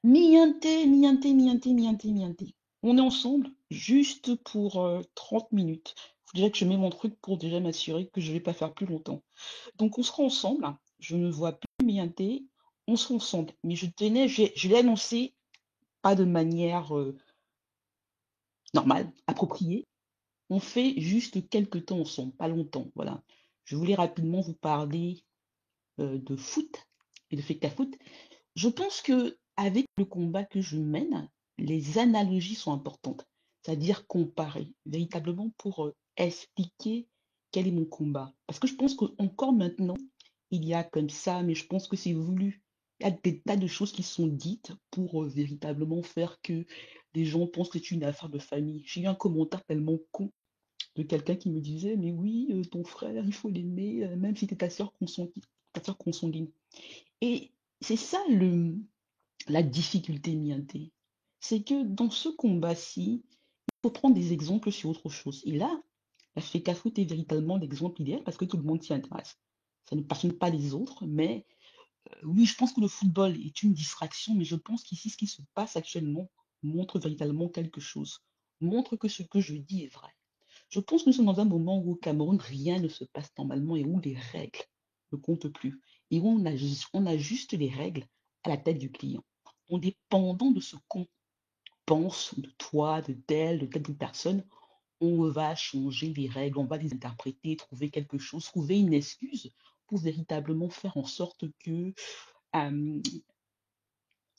Mianté. On est ensemble juste pour 30 minutes. Faut déjà que je mets mon truc pour déjà m'assurer que je vais pas faire plus longtemps. Donc on sera ensemble. Je ne vois plus Mianté. On sera ensemble. Mais je l'ai annoncé pas de manière normale, appropriée. On fait juste quelques temps ensemble, pas longtemps. Voilà. Je voulais rapidement vous parler de foot et de FECA foot. Je pense que avec le combat que je mène, les analogies sont importantes, c'est-à-dire comparer véritablement pour expliquer quel est mon combat. Parce que je pense qu'encore maintenant, il y a comme ça, mais je pense que c'est voulu. Il y a des tas de choses qui sont dites pour véritablement faire que les gens pensent que c'est une affaire de famille. J'ai eu un commentaire tellement con de quelqu'un qui me disait, mais oui, ton frère, il faut l'aimer, même si t'es ta sœur consanguine. Et c'est ça la difficulté, Mianté. C'est que dans ce combat-ci, il faut prendre des exemples sur autre chose. Et là, la FECAFOOT est véritablement l'exemple idéal parce que tout le monde s'y intéresse. Ça ne passionne pas les autres, mais oui, je pense que le football est une distraction, mais je pense qu'ici, ce qui se passe actuellement montre véritablement quelque chose, montre que ce que je dis est vrai. Je pense que nous sommes dans un moment où au Cameroun, rien ne se passe normalement et où les règles ne comptent plus. Et où on ajuste les règles à la tête du client. En dépendant de ce qu'on pense de toi, de telle personne, on va changer les règles, on va les interpréter, trouver quelque chose, trouver une excuse pour véritablement faire en sorte que euh,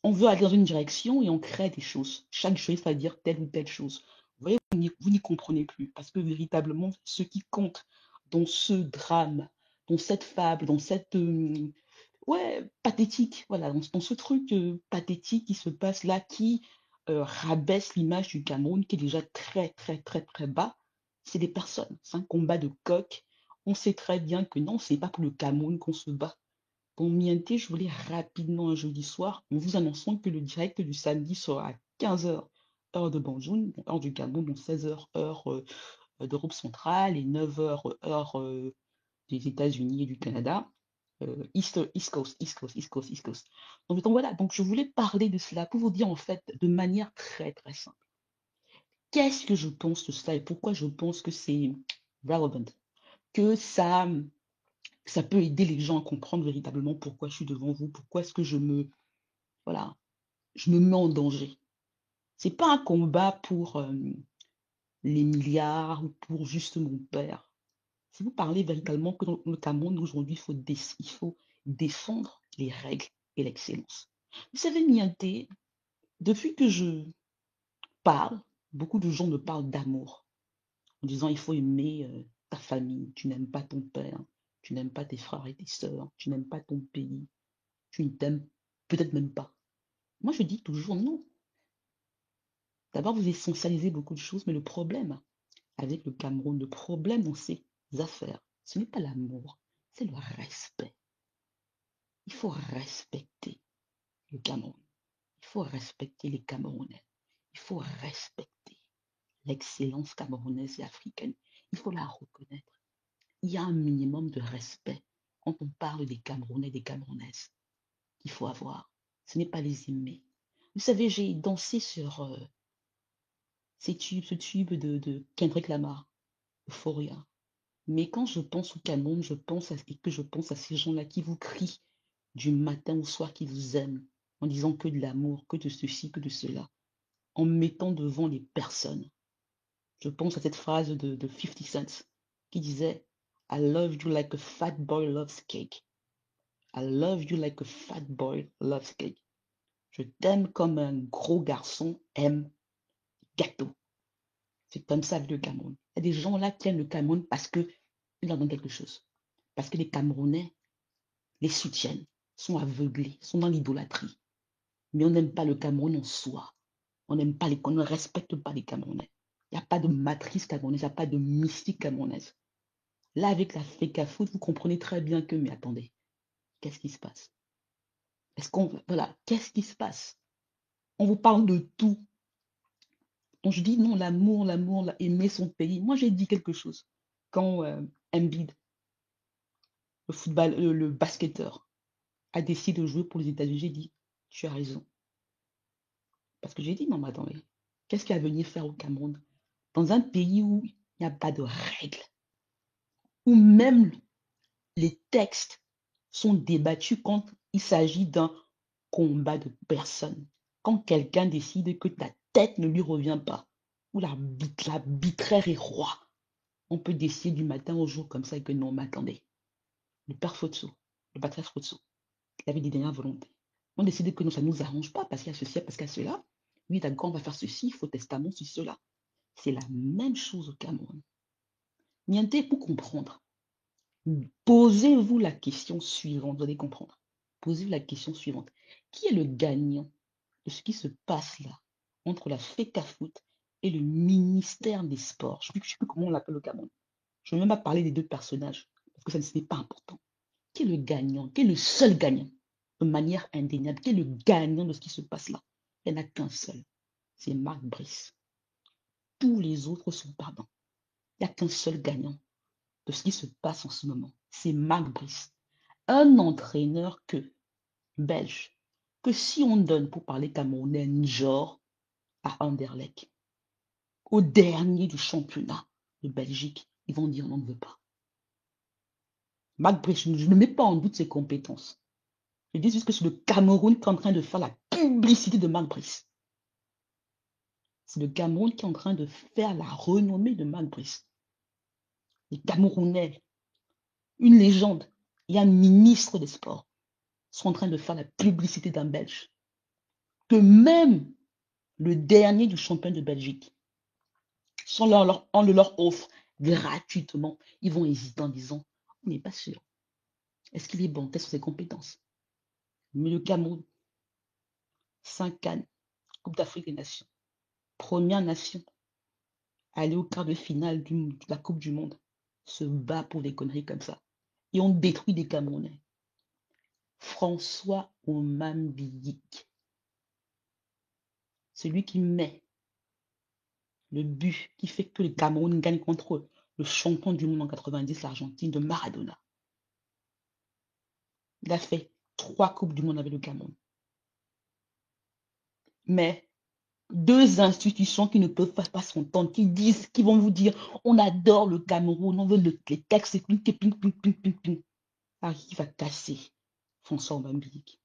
on veut aller dans une direction et on crée des choses. Chaque chose va dire telle ou telle chose. Vous voyez, vous n'y comprenez plus. Parce que véritablement, ce qui compte dans ce drame, dans cette fable, dans cette ouais, pathétique, voilà, dans ce truc pathétique qui se passe là, qui rabaisse l'image du Cameroun, qui est déjà très bas, c'est des personnes. C'est un combat de coq. On sait très bien que non, c'est pas pour le Cameroun qu'on se bat. Pour Mienté, je voulais rapidement un jeudi soir, en vous annonçant que le direct du samedi sera à 15 heures heure de Banjul, heure du Gabon, donc 16 heures heure d'Europe centrale et 9 heures heure des États-Unis et du Canada. East Coast, East Coast, East Coast, East Coast. Donc voilà, donc je voulais parler de cela pour vous dire en fait de manière très simple. Qu'est-ce que je pense de cela et pourquoi je pense que c'est relevant, que ça peut aider les gens à comprendre véritablement pourquoi je suis devant vous, pourquoi est-ce que voilà, je me mets en danger. C'est pas un combat pour les milliards ou pour juste mon père. Si vous parlez véritablement que dans le Cameroun aujourd'hui, il faut défendre les règles et l'excellence. Vous savez, Nianté, depuis que je parle, beaucoup de gens me parlent d'amour, en disant il faut aimer ta famille, tu n'aimes pas ton père, tu n'aimes pas tes frères et tes sœurs, tu n'aimes pas ton pays, tu ne t'aimes peut-être même pas. Moi, je dis toujours non. D'abord, vous essentialisez beaucoup de choses, mais le problème avec le Cameroun, le problème dans ces affaires, ce n'est pas l'amour, c'est le respect. Il faut respecter le Cameroun. Il faut respecter les Camerounais. Il faut respecter l'excellence camerounaise et africaine. Il faut la reconnaître. Il y a un minimum de respect quand on parle des Camerounais et des Camerounaises qu'il faut avoir. Ce n'est pas les aimer. Vous savez, j'ai dansé sur ce tube de Kendrick Lamar, Euphoria. Mais quand je pense au Cameroun, je pense à ces gens-là qui vous crient du matin au soir qu'ils vous aiment, en disant que de l'amour, que de ceci, que de cela, en mettant devant les personnes. Je pense à cette phrase de 50 Cent qui disait I love you like a fat boy loves cake. I love you like a fat boy loves cake. Je t'aime comme un gros garçon aime gâteau. C'est comme ça avec le Cameroun. Il y a des gens là qui aiment le Cameroun parce qu'ils en ont quelque chose. Parce que les Camerounais les soutiennent, sont aveuglés, sont dans l'idolâtrie. Mais on n'aime pas le Cameroun en soi. On ne respecte pas les Camerounais. Il n'y a pas de matrice camerounaise, il n'y a pas de mystique camerounaise. Là, avec la FECA Foot, vous comprenez très bien que, mais attendez, qu'est-ce qui se passe? Voilà, qu'est-ce qui se passe? On vous parle de tout. Donc je dis non, aimer son pays. Moi, j'ai dit quelque chose. Quand Embiid, le basketteur, a décidé de jouer pour les États-Unis, j'ai dit, tu as raison. Parce que j'ai dit, non, mais attendez, qu'est-ce qu'il y a à venir faire au Cameroun? Dans un pays où il n'y a pas de règles, où même les textes sont débattus quand il s'agit d'un combat de personnes. Quand quelqu'un décide que ta tête ne lui revient pas, où l'arbitraire est roi, on peut décider du matin au jour comme ça et que non, mais attendez, le père Fotso, le patriarche Fotso, il avait des dernières volontés. On décide que non, ça ne nous arrange pas parce qu'il y a ceci, parce qu'il y a cela. Oui, d'accord, on va faire ceci, il faut testament, ceci, cela. C'est la même chose au Cameroun. Niente, pour comprendre, posez-vous la question suivante, vous allez comprendre. Posez-vous la question suivante. Qui est le gagnant de ce qui se passe là entre la FECAFOOT et le ministère des Sports? Je ne sais plus comment on l'appelle au Cameroun. Je ne vais même pas parler des deux personnages parce que ça ce n'est pas important. Qui est le gagnant? Qui est le seul gagnant? De manière indéniable, qui est le gagnant de ce qui se passe là? Il n'y en a qu'un seul. C'est Marc Brice. Tous les autres sont perdants. Il n'y a qu'un seul gagnant de ce qui se passe en ce moment. C'est Marc Brice. Un entraîneur belge, que si on donne, pour parler camerounais, genre à Anderlecht, au dernier du championnat de Belgique, ils vont dire non, on ne veut pas. Marc Brice, je ne mets pas en doute ses compétences. Je dis juste que c'est le Cameroun qui est en train de faire la publicité de Marc Brice. C'est le Cameroun qui est en train de faire la renommée de Marc Brice. Les Camerounais, une légende et un ministre des Sports sont en train de faire la publicité d'un Belge. Que même le dernier du champion de Belgique, on le leur offre gratuitement, ils vont hésiter en disant, on n'est pas sûr. Est-ce qu'il est bon? Quelles sont ses compétences? Mais le Cameroun, 5 Cannes, Coupe d'Afrique des Nations, première nation, aller au quart de finale de la Coupe du Monde, se bat pour des conneries comme ça. Et on détruit des Camerounais. François Omambiyik, celui qui met le but qui fait que le Cameroun gagne contre le champion du monde en 90, l'Argentine de Maradona. Il a fait 3 Coupes du Monde avec le Cameroun. Mais 2 institutions qui ne peuvent pas s'entendre, qui vont vous dire on adore le Cameroun, on veut les textes, qui va casser François Omambiyik,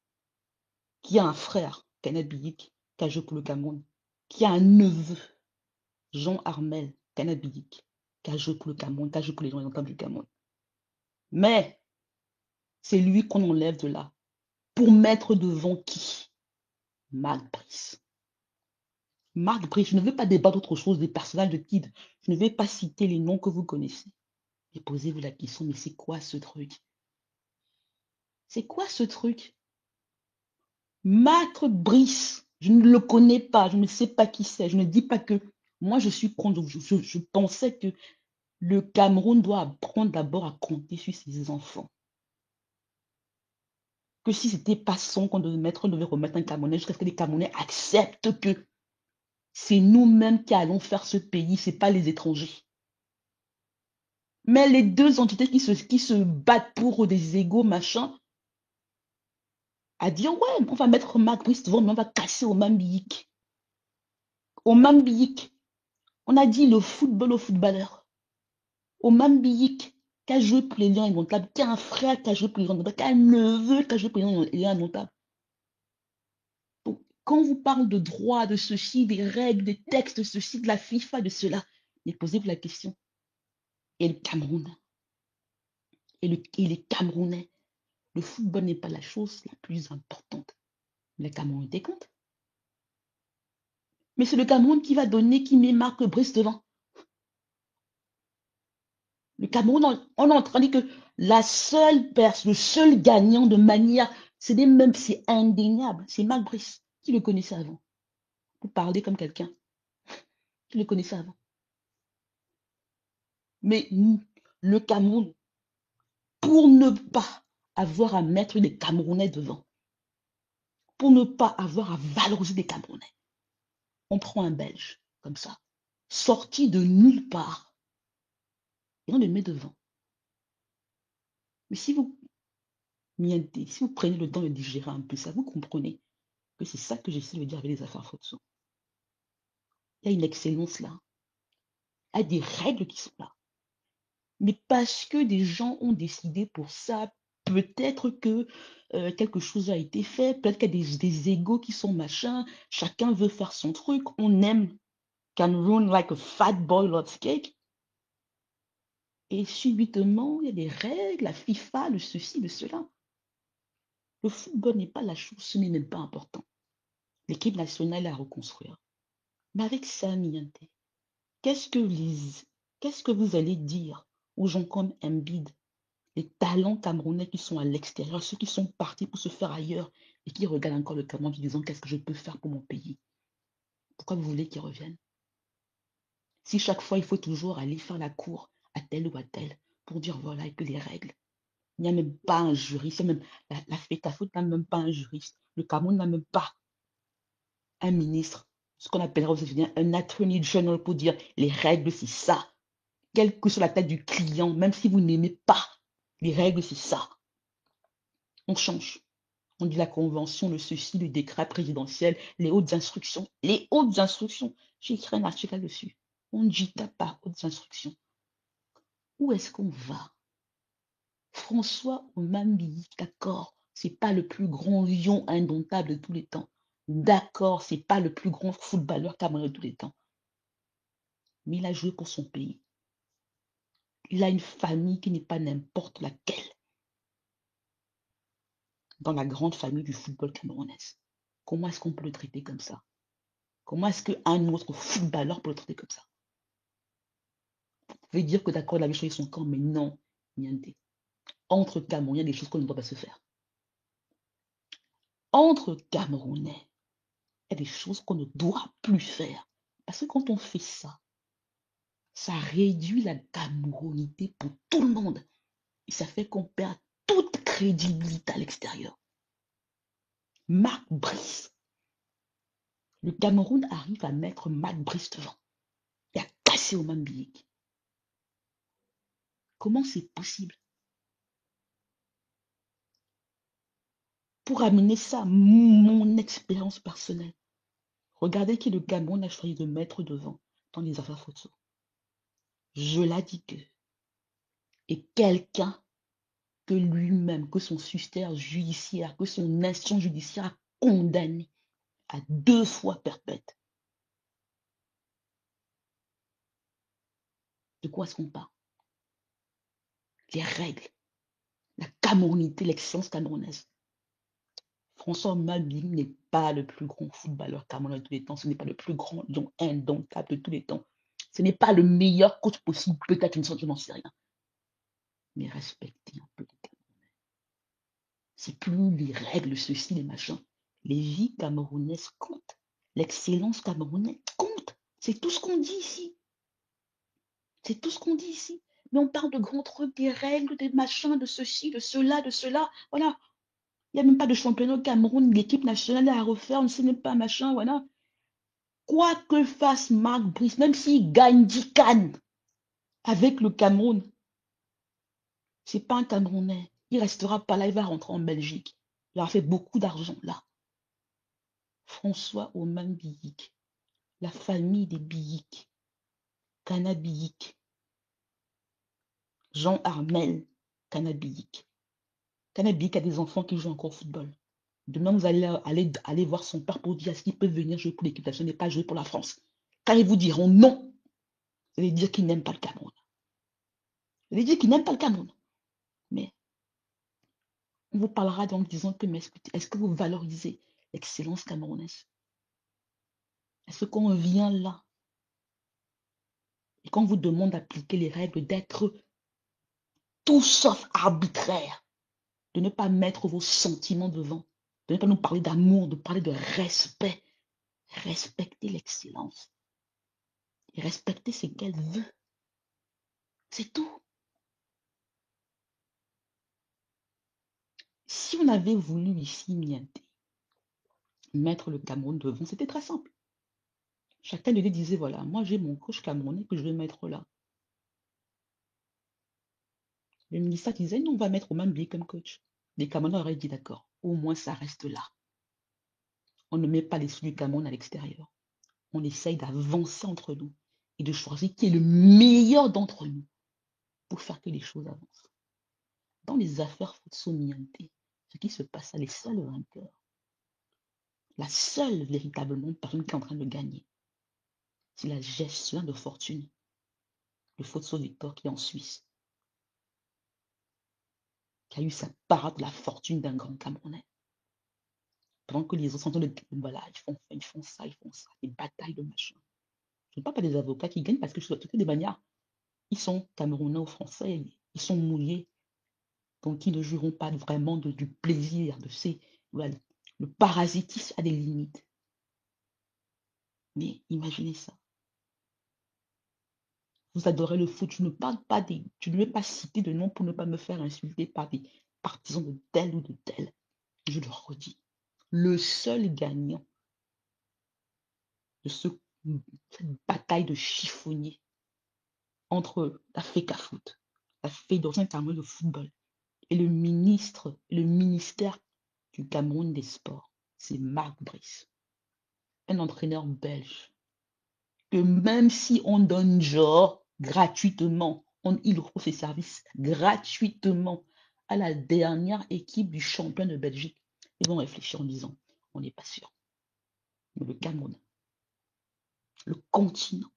qui a un frère, Kenneth Biyik, qui a joué pour le Cameroun, qui a un neveu, Jean Armel Kenneth Biyik, qui a joué pour le Cameroun, qui a joué pour les gens du Cameroun. Mais c'est lui qu'on enlève de là pour mettre devant qui? Marc Brice. Marc Brice, je ne vais pas débattre autre chose des personnages de Kid. Je ne vais pas citer les noms que vous connaissez. Et posez-vous la question, mais c'est quoi ce truc? C'est quoi ce truc? Marc Brice, je ne le connais pas, je ne sais pas qui c'est. Je ne dis pas que moi je suis contre. Je pensais que le Cameroun doit apprendre d'abord à compter sur ses enfants. Que si c'était pas son qu'on devait mettre, on devait remettre un Camerounais jusqu'à ce que les Camerounais acceptent que c'est nous-mêmes qui allons faire ce pays, c'est pas les étrangers. Mais les deux entités qui se battent pour des égaux, machin, à dire ouais, on va mettre Marc Brice devant, mais on va casser Omambiyik. Omambiyik, on a dit le football aux footballeurs. Omambiyik, qui a joué pour les Lions Indomptables, qui a un frère qui a joué pour les Lions Indomptables, qui a un neveu qui a joué pour les Lions Indomptables. Donc, quand vous parlez de droit, de ceci, des règles, des textes, de ceci, de la FIFA, de cela, mais posez-vous la question. Et le Cameroun, et les Camerounais, le football n'est pas la chose la plus importante. Le Cameroun était compte. Mais c'est le Cameroun qui va donner, qui met Marc Brice devant. Le Cameroun, on est en train de dire que la seule personne, le seul gagnant de manière, c'est indéniable, c'est Marc Brice. Qui le connaissait avant? Vous parlez comme quelqu'un qui le connaissait avant. Mais le Cameroun, pour ne pas avoir à mettre des Camerounais devant, pour ne pas avoir à valoriser des Camerounais, on prend un Belge, comme ça, sorti de nulle part, et on le met devant. Mais si vous prenez le temps de digérer un peu ça, vous comprenez que c'est ça que j'essaie de dire avec les affaires Fotso. Il y a une excellence là. Il y a des règles qui sont là. Mais parce que des gens ont décidé pour ça, peut-être que quelque chose a été fait, peut-être qu'il y a des égos qui sont machin, chacun veut faire son truc, on aime Cameroun like a fat boy loves cake, et subitement, il y a des règles, la FIFA, le ceci, le cela. Le football n'est pas la chose, ce n'est même pas important. L'équipe nationale est à reconstruire. Mais avec ça, Niante, qu'est-ce que les, qu'est-ce que vous allez dire aux gens comme Embiid, les talents camerounais qui sont à l'extérieur, ceux qui sont partis pour se faire ailleurs et qui regardent encore le Cameroun en disant qu'est-ce que je peux faire pour mon pays? Pourquoi vous voulez qu'ils reviennent? Si chaque fois il faut toujours aller faire la cour à tel ou à tel pour dire voilà et que les règles, il n'y a même pas un juriste, même la FECAFOOT n'a même pas un juriste, le Cameroun n'a même pas un ministre, ce qu'on appellera aux États-Unis un attorney general pour dire les règles c'est ça, quelle que soit la tête du client, même si vous n'aimez pas les règles c'est ça, on change. On dit la convention, le ceci, le décret présidentiel, les hautes instructions. Les hautes instructions. J'ai écrit un article là-dessus. On ne dit pas hautes instructions. Où est-ce qu'on va? François Omambi, d'accord, c'est pas le plus grand lion indomptable de tous les temps. D'accord, c'est pas le plus grand footballeur camerounais de tous les temps. Mais il a joué pour son pays. Il a une famille qui n'est pas n'importe laquelle dans la grande famille du football camerounais. Comment est-ce qu'on peut le traiter comme ça? Comment est-ce qu'un autre footballeur peut le traiter comme ça? Vous pouvez dire que d'accord, il avait choisi son camp, mais non, niente. Entre Camerounais, il y a des choses qu'on ne doit pas se faire. Entre Camerounais, il y a des choses qu'on ne doit plus faire. Parce que quand on fait ça, ça réduit la camerounité pour tout le monde. Et ça fait qu'on perd toute crédibilité à l'extérieur. Marc Brice. Le Cameroun arrive à mettre Marc Brice devant et à casser au Mambiek. Comment c'est possible? Pour amener ça, mon expérience personnelle. Regardez qui le Cameroun a choisi de mettre devant dans les affaires photos. Je l'ai dit que. Et quelqu'un que lui-même, que son système judiciaire, que son instance judiciaire a condamné à 2 fois perpète. De quoi est-ce qu'on parle? Les règles, la camerounité, l'excellence camerounaise. François Mabille n'est pas le plus grand footballeur camerounais de tous les temps. Ce n'est pas le plus grand lion indomptable de tous les temps. Ce n'est pas le meilleur coach possible, peut-être, je n'en sais rien. Mais respectez un peu les Camerounais. C'est plus les règles, ceci, les machins. Les vies camerounaises comptent. L'excellence camerounaise compte. C'est tout ce qu'on dit ici. C'est tout ce qu'on dit ici. Mais on parle de grands trucs, des règles, des machins, de ceci, de cela, de cela. Voilà. Il n'y a même pas de championnat au Cameroun, l'équipe nationale est à refaire, on ne sait même pas, machin, voilà. Quoi que fasse Marc Brice, même s'il gagne 10 cannes avec le Cameroun, c'est pas un Camerounais. Il restera pas là, il va rentrer en Belgique. Il aura fait beaucoup d'argent là. François Oman Biyik, la famille des Biyik, Kana Biyik, Jean Armel Kana Biyik. Kana Biyik a des enfants qui jouent encore au football. Demain, vous allez aller voir son père pour dire est-ce qu'il peut venir jouer pour l'équipe nationale et pas jouer pour la France. Quand ils vous diront non, vous allez dire qu'ils n'aiment pas le Cameroun. Vous allez dire qu'ils n'aiment pas le Cameroun. Mais on vous parlera donc disant que, mais est-ce que vous valorisez l'excellence camerounaise? Est-ce qu'on vient là et qu'on vous demande d'appliquer les règles, d'être tout sauf arbitraire, de ne pas mettre vos sentiments devant, de ne pas nous parler d'amour, de parler de respect. Respecter l'excellence et respecter ce qu'elle veut. C'est tout. Si on avait voulu ici, Nianté, mettre le Cameroun devant, c'était très simple. Chacun de lui disait, voilà, moi j'ai mon coach camerounais que je vais mettre là. Le ministère disait, non, on va mettre au même billet comme coach. Les Camerounais auraient dit, d'accord, au moins ça reste là. On ne met pas les sous du Cameroun à l'extérieur. on essaye d'avancer entre nous et de choisir qui est le meilleur d'entre nous pour faire que les choses avancent. Dans les affaires Futso-Niante, ce qui se passe, les seuls vainqueurs, la seule véritablement personne qui est en train de gagner, c'est la gestion de fortune, le Futso Victor qui est en Suisse, qui a eu sa part de la fortune d'un grand Camerounais. Pendant que les autres sont en train de, voilà, ils font ça, des batailles de machin. Je ne parle pas des avocats qui gagnent parce que de toutes les manières, ils sont Camerounais ou Français, ils sont mouillés, donc ils ne joueront pas vraiment du plaisir, de ces, voilà, le parasitisme a des limites. Mais imaginez ça. Vous adorez le foot, je ne parle pas des, je ne vais pas citer de nom pour ne pas me faire insulter par des partisans de tel ou de tel. Je le redis. Le seul gagnant de cette bataille de chiffonniers entre la FECAFOOT, la Fédération internationale de football, et le ministère du Cameroun des sports, c'est Marc Brice, un entraîneur belge, que même si on donne genre gratuitement, il offre ses services gratuitement à la dernière équipe du champion de Belgique, ils vont réfléchir en disant, on n'est pas sûr. Mais le Cameroun, le continent,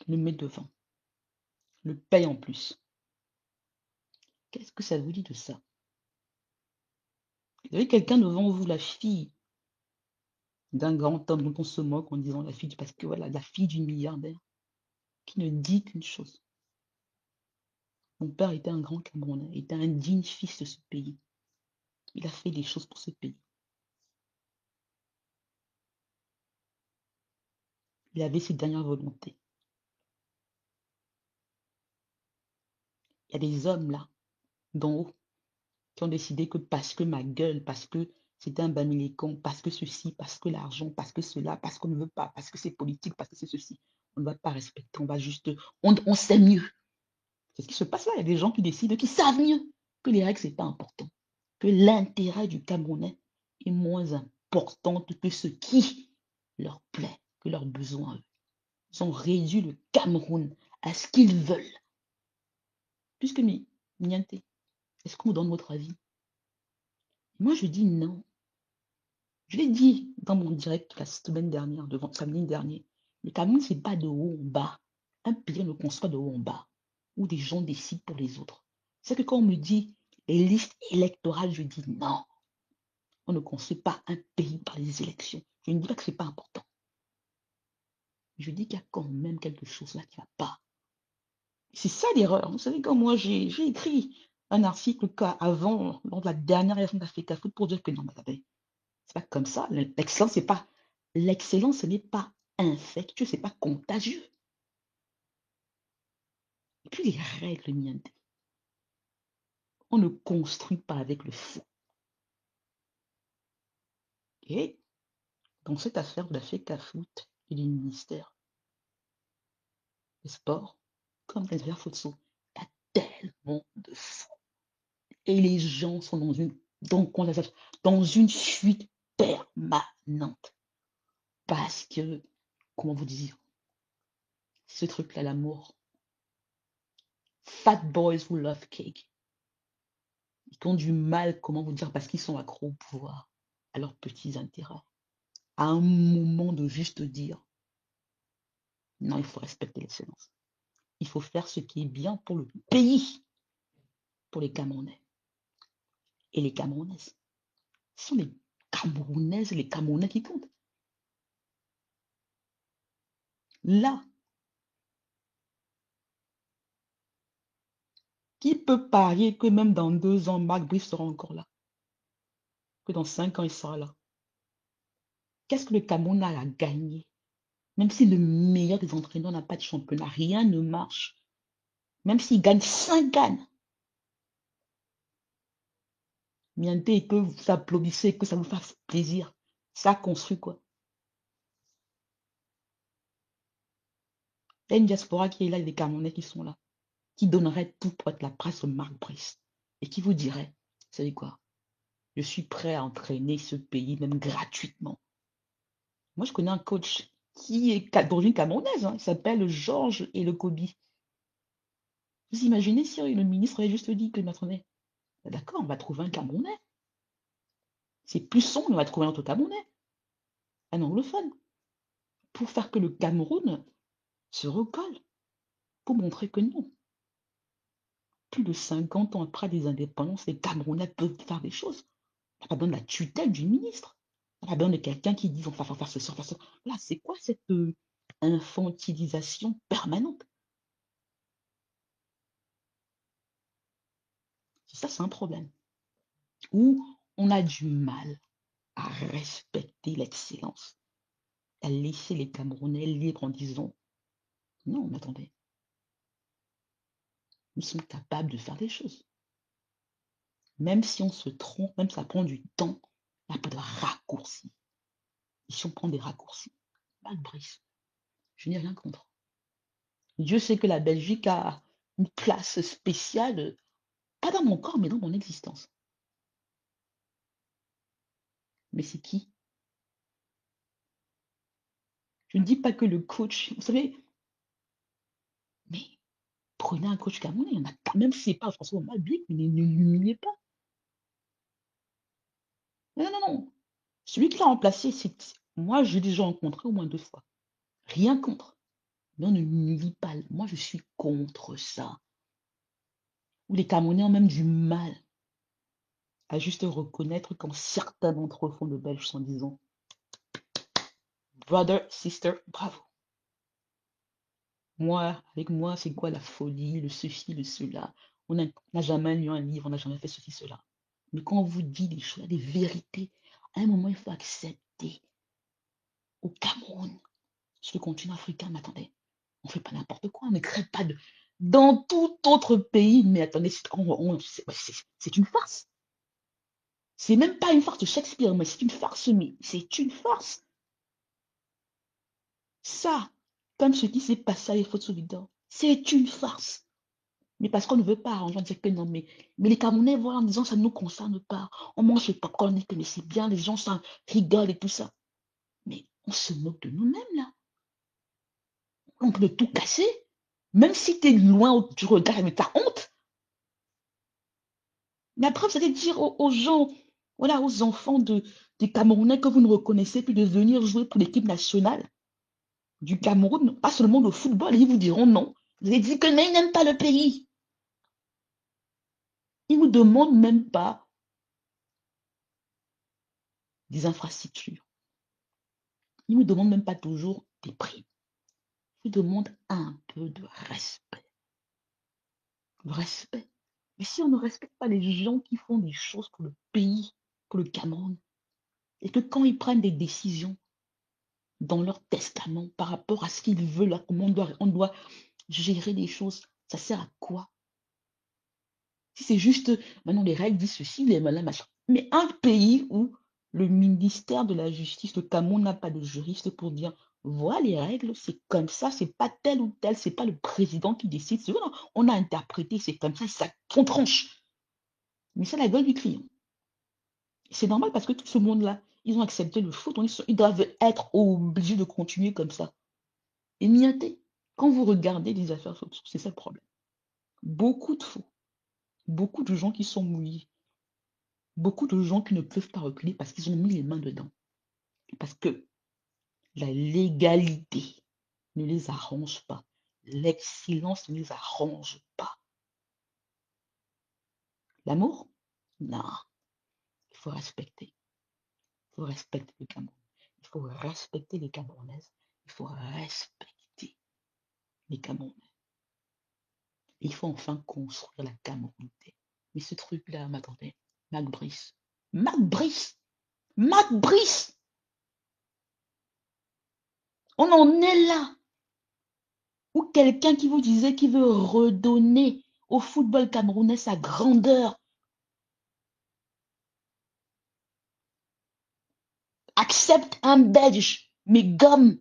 le met devant, le paye en plus. Qu'est-ce que ça vous dit de ça? Vous avez quelqu'un devant vous, la fille d'un grand homme dont on se moque en disant la fille, parce que voilà, la fille du milliardaire, qui ne dit qu'une chose. Mon père était un grand Camerounais, était un digne fils de ce pays. Il a fait des choses pour ce pays. Il avait ses dernières volontés. Il y a des hommes là, d'en haut, qui ont décidé que parce que ma gueule, parce que c'était un bamilécon, parce que ceci, parce que l'argent, parce que cela, parce qu'on ne veut pas, parce que c'est politique, parce que c'est ceci, on ne va pas respecter, on va juste, on sait mieux. C'est ce qui se passe là, il y a des gens qui décident, qui savent mieux que les règles, c'est pas important, que l'intérêt du Camerounais est moins important que ce qui leur plaît, que leurs besoins. Ils ont réduit le Cameroun à ce qu'ils veulent. Puisque, niente, est-ce qu'on vous donne votre avis? Moi, je dis non. Je l'ai dit dans mon direct la semaine dernière, devant samedi dernier. Le Cameroun, c'est pas de haut en bas. Un pays ne construit pas de haut en bas, où des gens décident pour les autres. C'est que quand on me dit les listes électorales, je dis non. On ne construit pas un pays par les élections. Je ne dis pas que ce n'est pas important. Je dis qu'il y a quand même quelque chose là qui ne va pas. C'est ça l'erreur. Vous savez, quand moi j'ai écrit un article avant, lors de la dernière élection d'Africa Foot, pour dire que non, mais c'est pas comme ça. L'excellence, c'est pas. L'excellence, ce n'est pas infectieux, c'est pas contagieux. Et puis les règles, niente. On ne construit pas avec le fou. Et dans cette affaire de l'Africa Foot et du ministère des Sports, comme dans l'affaire Futso, il y a tellement de fous. Et les gens sont dans une fuite permanente. Parce que, comment vous dire, ce truc-là, l'amour. Fat boys who love cake. Ils ont du mal, comment vous dire, parce qu'ils sont accros au pouvoir, à leurs petits intérêts. À un moment de juste dire, non, il faut respecter l'excellence. Il faut faire ce qui est bien pour le pays, pour les Camerounais. Et les Camerounaises. Ce sont les Camerounaises et les Camerounais qui comptent. Là, qui peut parier que même dans 2 ans, Marc Brice sera encore là? Que dans 5 ans, il sera là? Qu'est-ce que le Cameroun a à gagner? Même si le meilleur des entraîneurs n'a pas de championnat, rien ne marche. Même s'il gagne 5 cannes, miente et que vous applaudissez, que ça vous fasse plaisir, ça construit quoi? Il y a une diaspora qui est là, des Camerounais qui sont là, qui donneraient tout pour être la presse de Marc Brice et qui vous dirait, vous savez quoi? Je suis prêt à entraîner ce pays, même gratuitement. Moi, je connais un coach qui est d'origine camerounaise, hein. Il s'appelle Georges Elokobi. Vous imaginez si le ministre avait juste dit que, mais attendez, d'accord, on va trouver un Camerounais. C'est plus sombre, mais on va trouver un autre Camerounais, un anglophone, pour faire que le Cameroun se recolle, pour montrer que non. Plus de 50 ans après des indépendances, les Camerounais peuvent faire des choses. On n'a pas besoin de la tutelle du ministre. On n'a pas besoin de quelqu'un qui dit on va faire ceci, on va faire ça. Là, c'est quoi cette infantilisation permanente? Ça, c'est un problème. Où on a du mal à respecter l'excellence, à laisser les Camerounais libres en disant non, mais attendez, nous sommes capables de faire des choses. Même si on se trompe, même si ça prend du temps, il n'y a pas de raccourci. Et si on prend des raccourcis, pas de brise. Je n'ai rien contre. Dieu sait que la Belgique a une place spéciale, pas dans mon corps, mais dans mon existence. Mais c'est qui? Je ne dis pas que le coach, vous savez, mais prenez un coach camerounais, il y en a quand même, si c'est pas François Mabuik, mais ne l'humiliez pas. Non, non, non. Celui qui l'a remplacé, c'est. Moi, j'ai déjà rencontré au moins 2 fois. Rien contre. Mais on ne l'humilie pas. Moi, je suis contre ça. Où les Camerounais ont même du mal à juste reconnaître quand certains d'entre eux font de belles choses en disant brother, sister, bravo. Moi, avec moi, c'est quoi la folie, le ceci, le cela. On n'a jamais lu un livre, on n'a jamais fait ceci, cela. Mais quand on vous dit des choses, des vérités, à un moment, il faut accepter. Au Cameroun, sur le continent africain, mais attendez, on ne fait pas n'importe quoi, on ne crée pas de. Dans tout autre pays, mais attendez, c'est une farce. C'est même pas une farce de Shakespeare, mais c'est une farce, mais c'est une farce. Ça, comme ce qui s'est passé à l'effort solidaire, c'est une farce. Mais parce qu'on ne veut pas arranger, on dit que non, mais les Camerounais voient en disant ça ne nous concerne pas. On mange le popcorn, on dit que mais c'est bien, les gens ça rigolent et tout ça. Mais on se moque de nous-mêmes là. On peut tout casser. Même si tu es loin, tu regardes, mais tu as honte. Mais après, vous allez dire aux gens, voilà, aux enfants des Camerounais que vous ne reconnaissez plus de venir jouer pour l'équipe nationale du Cameroun, pas seulement le football, ils vous diront non. Vous allez dire que mais ils n'aiment pas le pays. Ils ne vous demandent même pas des infrastructures. Ils ne vous demandent même pas toujours des prix. Ils vous demandent un peu de respect. Respect. Mais si on ne respecte pas les gens qui font des choses pour le pays, pour le Cameroun, et que quand ils prennent des décisions dans leur testament par rapport à ce qu'ils veulent, comment on doit gérer les choses, ça sert à quoi? Si c'est juste, maintenant les règles disent ceci, les malins, machin. Mais un pays où le ministère de la Justice, le Cameroun n'a pas de juriste pour dire, voilà les règles, c'est comme ça, c'est pas tel ou tel, c'est pas le président qui décide, voilà, on a interprété, c'est comme ça on tranche. Mais c'est la gueule du client. C'est normal parce que tout ce monde-là, ils ont accepté le foot, ils doivent être obligés de continuer comme ça. Et miaté, quand vous regardez les affaires, c'est ça le problème. Beaucoup de faux, beaucoup de gens qui sont mouillés, beaucoup de gens qui ne peuvent pas reculer parce qu'ils ont mis les mains dedans. Parce que la légalité ne les arrange pas. L'excellence ne les arrange pas. L'amour? Non. Il faut respecter. Il faut respecter le Cameroun. Il faut respecter les Camerounaises. Il faut respecter les Camerounais. Il faut enfin construire la Camerounité. Mais ce truc-là, m'attendez, Mac Brice. Mac Brice! Mac Brice! On en est là! Ou quelqu'un qui vous disait qu'il veut redonner au football camerounais sa grandeur. Accepte un Belge, mais gomme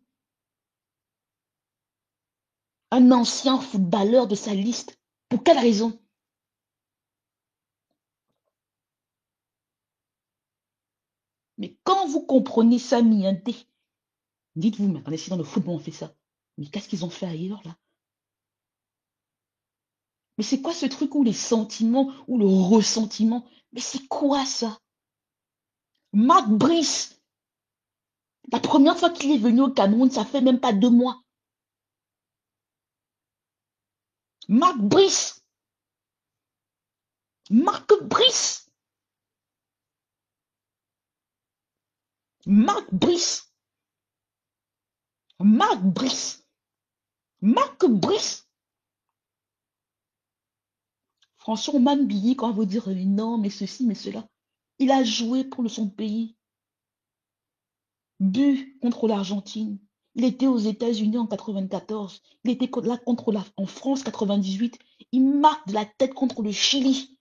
un ancien footballeur de sa liste. Pour quelle raison? Mais quand vous comprenez ça, Mianté, Dites-vous, mais attendez, si dans le football on fait ça, mais qu'est-ce qu'ils ont fait ailleurs là? Mais c'est quoi ce truc où les sentiments, ou le ressentiment? Mais c'est quoi ça? Marc Brice, la première fois qu'il est venu au Cameroun, ça fait même pas 2 mois. Marc Brice, Marc Brice, Marc Brice, Marc Brice, Marc Brice. Franchement, même Billy, quand vous dire non, mais ceci, mais cela, il a joué pour son pays. But contre l'Argentine. Il était aux États-Unis en 94. Il était là en France 98. Il marque de la tête contre le Chili.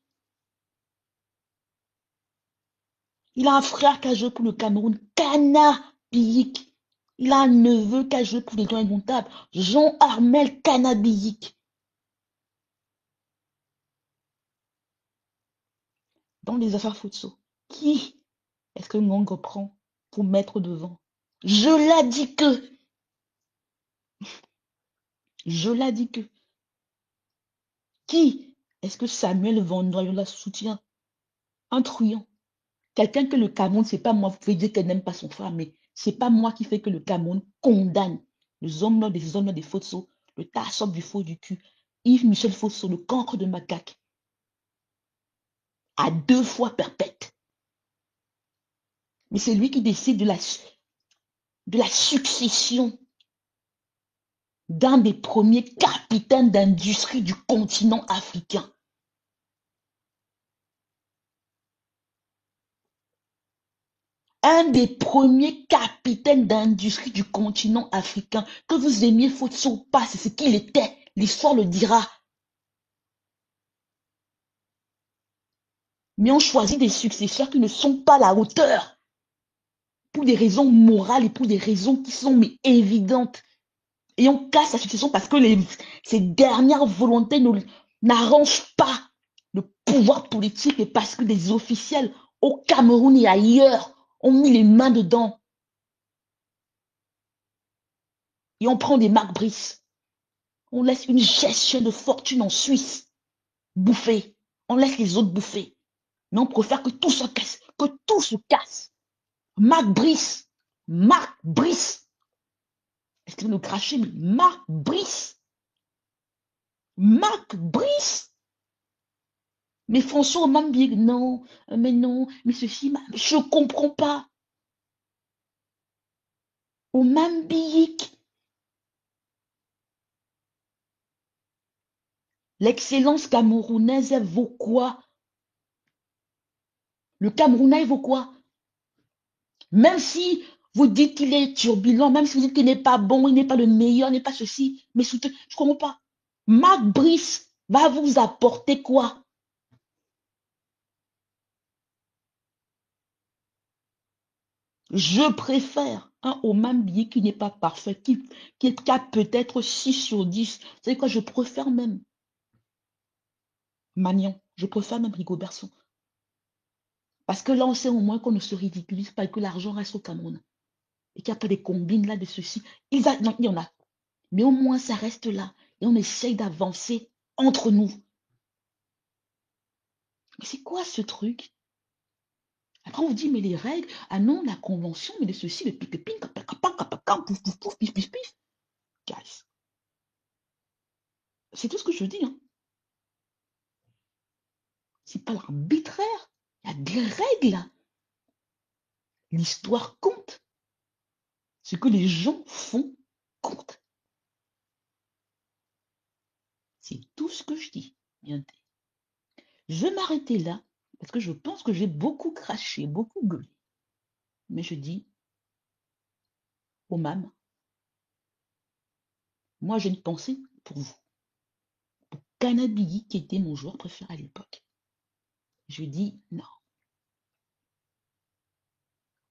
Il a un frère qui a joué pour le Cameroun, Kana Biyik. Il a un neveu qui a joué pour les Lions indomptables, Jean-Armel Kana Biyik. Dans les affaires Futso, qui est-ce que Ngongo prend pour mettre devant? Je l'ai dit que, je l'ai dit que, qui est-ce que Samuel Vandoyola soutient? Un truand. Quelqu'un que le Cameroun, c'est pas moi, vous pouvez dire qu'elle n'aime pas son frère, mais c'est pas moi qui fait que le Cameroun condamne les hommes là des Futso, le tassop du faux du cul, Yves-Michel Fosso, le cancre de macaque, à 2 fois perpète. Mais c'est lui qui décide de la succession d'un des premiers capitaines d'industrie du continent africain. Un des premiers capitaines d'industrie du continent africain. Que vous aimiez Fosso ou pas, c'est ce qu'il était. L'histoire le dira. Mais on choisit des successeurs qui ne sont pas à la hauteur. Pour des raisons morales et pour des raisons qui sont mais évidentes. Et on casse la succession parce que ces dernières volontés n'arrangent pas le pouvoir politique et parce que des officiels au Cameroun et ailleurs ont mis les mains dedans. Et on prend des Marc Brice. On laisse une gestion de fortune en Suisse bouffer. On laisse les autres bouffer. Mais on préfère que tout se casse. Que tout se casse. Marc Brice. Marc Brice. Est-ce que nous cracher, mais Marc Brice. Marc Brice. Mais François m'a dit non, mais non, mais ceci, je comprends pas. Au Mambique, l'excellence camerounaise, elle vaut quoi? Le Camerounais vaut quoi? Même si vous dites qu'il est turbulent, même si vous dites qu'il n'est pas bon, il n'est pas le meilleur, il n'est pas ceci, mais je ne comprends pas. Marc Brice va vous apporter quoi? Je préfère un Oman billet qui n'est pas parfait, qui a peut-être 6 sur 10. Vous savez quoi, je préfère même Magnan, je préfère même Rigobertson. Parce que là, on sait au moins qu'on ne se ridiculise pas et que l'argent reste au Cameroun. Et qu'il n'y a pas des combines là de ceci. Non, il y en a. Mais au moins, ça reste là. Et on essaye d'avancer entre nous. Mais c'est quoi ce truc? Après, on vous dit, mais les règles, ah non, la convention, mais de ceci, le pique-ping, pouf, pouf, pouf, pif, pif, pif. Guys, c'est tout ce que je dis. Hein. C'est pas l'arbitraire. Il y a des règles là. L'histoire compte. Ce que les gens font compte. C'est tout ce que je dis. Bien. Je vais m'arrêter là parce que je pense que j'ai beaucoup craché, beaucoup gueulé. Mais je dis aux mâmes, moi j'ai une pensée pour vous. Pour Kanabilly qui était mon joueur préféré à l'époque. Je dis non.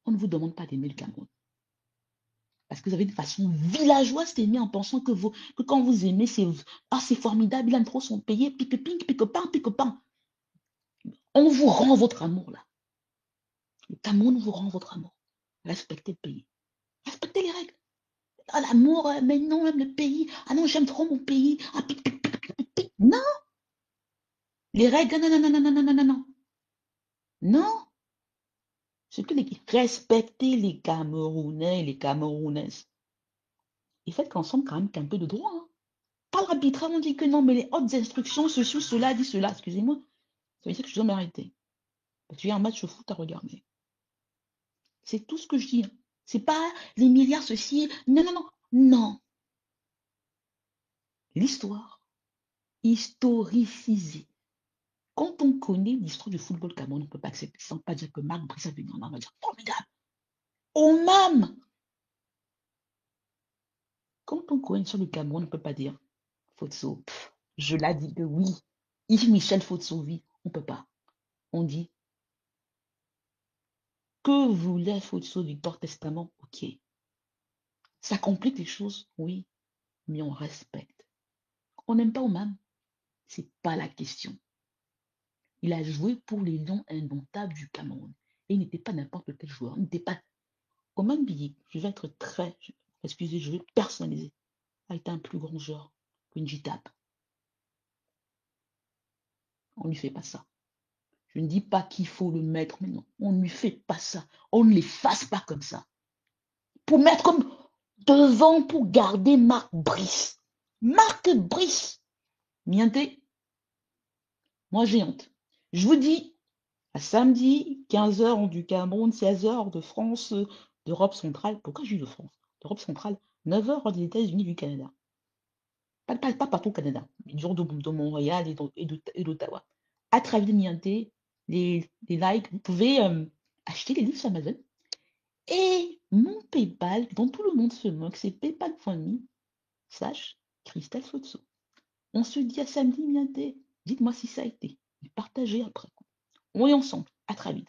On ne vous demande pas d'aimer le Cameroun. Parce que vous avez une façon villageoise d'aimer en pensant que quand vous aimez, c'est formidable, il aime trop son pays, pique-ping, pique-pain, pique-pain. On vous rend votre amour là. Le Cameroun vous rend votre amour. Respectez le pays. Respectez les règles. Ah, l'amour, mais non, même le pays. Ah non, j'aime trop mon pays. Ah, non, les règles, non, non, non, non, non, non, non, non, non. Non, c'est que respectez les Camerounais et les Camerounaises. Et faites ensemble quand même qu'un peu de droit. Hein. Pas l'arbitrage, on dit que non, mais les hautes instructions, ceci ou cela dit cela. Excusez-moi. Ça veut dire que je dois m'arrêter. Parce qu'il y a un match de foot à regarder. C'est tout ce que je dis. Hein. C'est pas les milliards, ceci. Non, non, non. Non. L'histoire. Historicisée. Quand on connaît l'histoire du football Cameroun, on ne peut pas accepter sans pas dire que Marc Brice a venu en va dire formidable. Au même. Quand on connaît l'histoire du Cameroun, on ne peut pas dire Fotso. Je l'ai dit que oui. Yves Michel Fotso, oui. On ne peut pas. On dit que voulait Fotso Victor Testament? Ok. Ça complique les choses, oui, mais on respecte. On n'aime pas Oman, c'est pas la question. Il a joué pour les Lions indomptables du Cameroun. Et il n'était pas n'importe quel joueur. Il n'était pas. Oman Billy, je vais être très. Excusez, je vais personnaliser. A été un plus grand joueur que Njitap. On ne lui fait pas ça. Je ne dis pas qu'il faut le mettre, mais non, on ne lui fait pas ça. On ne les fasse pas comme ça. Pour mettre comme devant, pour garder Marc Brice. Marc Brice. Mienté, moi j'ai honte. Je vous dis, à samedi, 15 h du Cameroun, 16 h de France, d'Europe centrale. Pourquoi j'ai eu de France? D'Europe centrale, 9 h des États-Unis du Canada. Pas partout au Canada, mais genre de Montréal et d'Ottawa. À travers Mienté, les likes, vous pouvez acheter les livres sur Amazon. Et mon PayPal, dont tout le monde se moque, c'est PayPal.me, slash Christelle Fotso. On se dit à samedi, Mienté. Dites-moi si ça a été. Et partagez après. On est ensemble. À très vite.